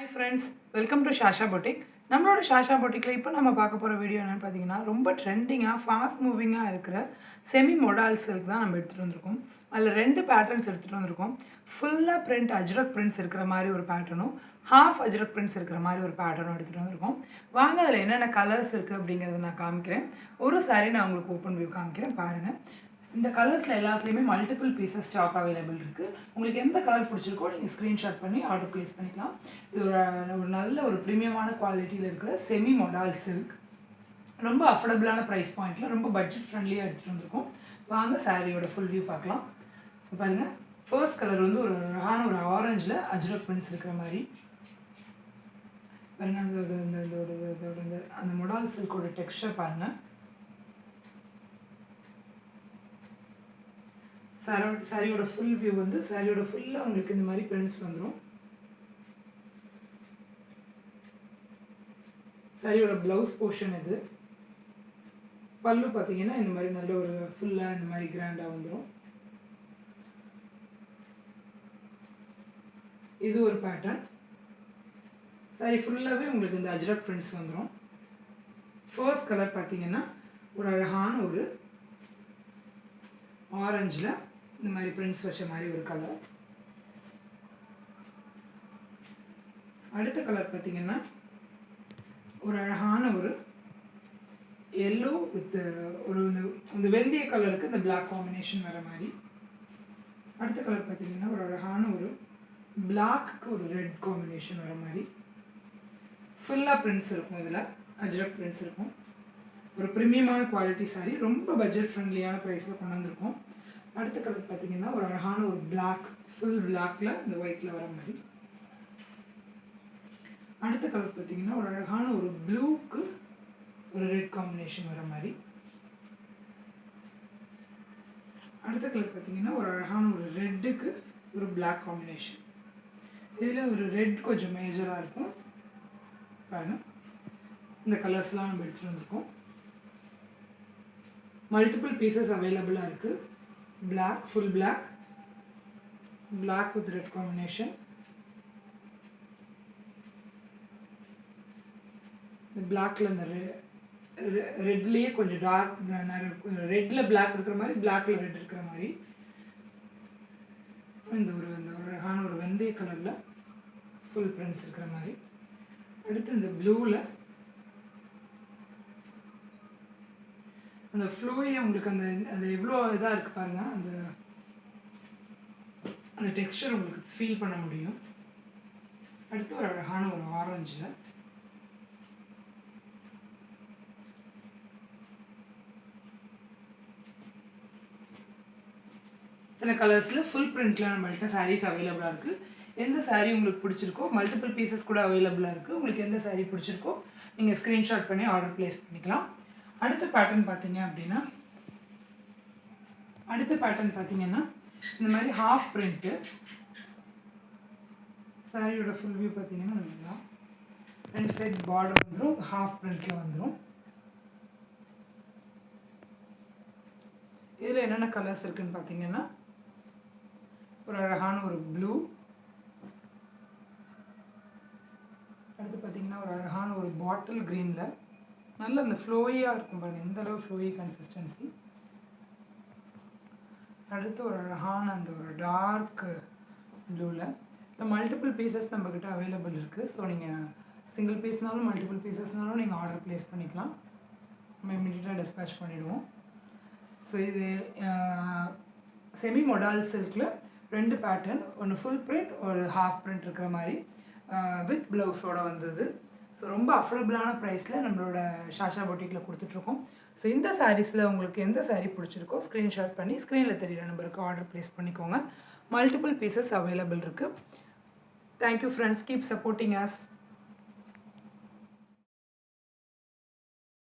Hi friends, welcome to Shasha Boutique. நம்மளோட ஷாஷா பொட்டிக்கில் இப்போ நம்ம பார்க்க போகிற வீடியோ என்னென்னு பார்த்தீங்கன்னா ரொம்ப ட்ரெண்டிங்காக ஃபாஸ்ட் மூவிங்காக இருக்கிற செமி மொடால் சில்க் தான் நம்ம எடுத்துகிட்டு வந்திருக்கோம். அதில் 2 பேட்டர்ன்ஸ் எடுத்துகிட்டு வந்திருக்கோம். ஃபுல்லாக பிரிண்ட் அஜ்ரக் பிரிண்ட்ஸ் இருக்கிற மாதிரி ஒரு பேட்டர்னும், ஹாஃப் அஜ்ரக் பிரிண்ட்ஸ் இருக்கிற மாதிரி ஒரு பேட்டர்னும் எடுத்துகிட்டு வந்திருக்கோம். வாங்க அதில் என்னென்ன கலர்ஸ் இருக்குது அப்படிங்கிறத நான் காமிக்கிறேன். ஒரு சாரி நான் உங்களுக்கு ஓப்பன் வியூ காமிக்கிறேன் பாருங்கள். இந்த கலர்ஸில் எல்லாத்துலேயுமே மல்டிபிள் பீசஸ் ஸ்டாக் அவைலபிள் இருக்குது. உங்களுக்கு எந்த கலர் பிடிச்சிருக்கோ நீங்கள் ஸ்க்ரீன்ஷாட் பண்ணி ஆர்டர் ப்ளேஸ் பண்ணிக்கலாம். இது ஒரு நல்ல ஒரு ப்ரீமியமான குவாலிட்டியில் இருக்கிற செமி மொடால் சில்க். ரொம்ப அஃபோர்டபுளான ப்ரைஸ் பாயிண்டில் ரொம்ப பட்ஜெட் ஃப்ரெண்ட்லியாக எடுத்துகிட்டு வந்திருக்கோம். வாங்க சாரியோட ஃபுல் வியூ பார்க்கலாம். பாருங்கள், ஃபர்ஸ்ட் கலர் வந்து ஒரு அழகான ஒரு ஆரஞ்சில் அஜ்ரக் பிரிண்ட்ஸ் இருக்கிற மாதிரி பாருங்கள். அந்த மொடால் சில்கோட டெக்ஸ்டர் பாருங்கள். சாரியோட ஃபுல் வியூ வந்து சாரியோட ஃபுல்லாக உங்களுக்கு இந்த மாதிரி பிரிண்ட்ஸ் வந்துடும். சாரியோட ப்ளவுஸ் போர்ஷன் இது. பல்லு பார்த்தீங்கன்னா இந்த மாதிரி நல்ல ஒரு ஃபுல்லாக இந்த மாதிரி கிராண்டாக வந்துடும். இது ஒரு பேட்டர்ன். சாரி ஃபுல்லாகவே உங்களுக்கு இந்த அஜ்ரக் பிரிண்ட்ஸ் வந்துடும். ஃபர்ஸ்ட் கலர் பார்த்தீங்கன்னா ஒரு அழகான ஒரு ஆரஞ்சில் இந்த மாதிரி பிரிண்ட்ஸ் வச்ச மாதிரி ஒரு கலர். அடுத்த கலர் பார்த்தீங்கன்னா ஒரு அழகான ஒரு எல்லோ வித் ஒரு இந்த வெந்தய கலருக்கு இந்த பிளாக் காம்பினேஷன் வர மாதிரி. அடுத்த கலர் பார்த்தீங்கன்னா ஒரு அழகான ஒரு பிளாக்கு ஒரு ரெட் காம்பினேஷன் வர மாதிரி. ஃபுல்லாக பிரிண்ட்ஸ் இருக்கும். இதில் அஜ்ரக் பிரிண்ட்ஸ் இருக்கும். ஒரு ப்ரீமியமான குவாலிட்டி சாரி, ரொம்ப பட்ஜெட் ஃப்ரெண்ட்லியான ப்ரைஸில் கொண்டு வந்திருக்கோம். அடுத்த கலர் பார்த்தீங்கன்னா ஒரு அழகான ஒரு பிளாக், ஃபுல் பிளாக்ல இந்த ஒயிட்டில் வர மாதிரி. அடுத்த கலர் பார்த்தீங்கன்னா ஒரு அழகான ஒரு ப்ளூக்கு ஒரு ரெட் காம்பினேஷன் வர மாதிரி. அடுத்த கலர் பார்த்தீங்கன்னா ஒரு அழகான ஒரு ரெட்டுக்கு ஒரு பிளாக் காம்பினேஷன். இதில் ஒரு ரெட் கொஞ்சம் மேஜராக இருக்கும் பாருங்க. இந்த கலர்ஸ்லாம் நம்ம எடுத்துகிட்டு வந்திருக்கோம். மல்டிபிள் பீசஸ் அவைலபிளாக இருக்குது. Black, full black, black with red combination. இந்த பிளாக்ல இந்த ரெட்லேயே கொஞ்சம் டார்க், ரெட்டில் பிளாக் இருக்கிற மாதிரி, பிளாக்ல ரெட் இருக்கிற மாதிரி. இந்த ஒரு அழகான ஒரு வெந்தய கலரில் ஃபுல் பிரிண்ட்ஸ் இருக்கிற மாதிரி. அடுத்து இந்த ப்ளூவில் அந்த ஃப்ளோயே உங்களுக்கு அந்த எவ்வளோ இதாக இருக்குது பாருங்கள். அந்த டெக்ஸ்டர் உங்களுக்கு ஃபீல் பண்ண முடியும். அடுத்து ஒரு அழகான ஒரு ஆரஞ்சில் இத்தனை கலர்ஸில் ஃபுல் பிரிண்டில் நம்மள்கிட்ட சாரீஸ் அவைலபிளாக இருக்குது. எந்த சாரீ உங்களுக்கு பிடிச்சிருக்கோ, மல்டிபிள் பீசஸ் கூட அவைலபிளாக இருக்குது. உங்களுக்கு எந்த சாரீ பிடிச்சிருக்கோ நீங்கள் ஸ்க்ரீன்ஷாட் பண்ணி ஆர்டர் ப்ளேஸ் பண்ணிக்கலாம். அடுத்த பேட்டர்ன் பார்த்தீங்கன்னா இந்த மாதிரி ஹாஃப் பிரிண்ட்டு. சாரியோட ஃபுல் வியூ பார்த்தீங்கன்னா 2 சைட் பார்டர் வந்துடும். ஹாஃப் பிரிண்ட்டில் வந்துடும். இதில் என்னென்ன கலர்ஸ் இருக்குதுன்னு பார்த்தீங்கன்னா ஒரு அழகான ஒரு ப்ளூ. அடுத்து பார்த்தீங்கன்னா ஒரு அழகான ஒரு பாட்டில் க்ரீனில் நல்ல அந்த ஃப்ளோயாக இருக்கும் பாருங்கள், எந்த அளவு ஃப்ளோயி கன்சிஸ்டன்சி. அடுத்து ஒரு அழகான அந்த ஒரு டார்க் ப்ளூவில் இந்த மல்டிபிள் பீசஸ் நம்மக்கிட்ட அவைலபிள் இருக்குது. ஸோ நீங்கள் சிங்கிள் பீஸ்னாலும் மல்டிபிள் பீசஸ்னாலும் நீங்கள் ஆர்டர் ப்ளேஸ் பண்ணிக்கலாம். நம்ம இமீடியட்டாக டிஸ்பேச் பண்ணிவிடுவோம். ஸோ இது செமி மொடால் சில்கில் 2 பேட்டர்ன், ஒன்று ஃபுல் பிரிண்ட், ஒரு ஹாஃப் பிரிண்ட் இருக்கிற மாதிரி வித் ப்ளவுஸோடு வந்தது. ஸோ ரொம்ப அஃபோர்டபுளான ப்ரைஸில் நம்மளோட ஷாஷா பொட்டிக்கில் கொடுத்துட்ருக்கோம். ஸோ இந்த சாரீஸில் உங்களுக்கு எந்த சாரீ பிடிச்சிருக்கோ ஸ்க்ரீன்ஷாட் பண்ணி ஸ்க்ரீனில் தெரிகிற நம்பருக்கு ஆர்டர் ப்ளேஸ் பண்ணிக்கோங்க. மல்டிபிள் பீசஸ் அவைலபிள் இருக்குது. Thank you friends, keep supporting us.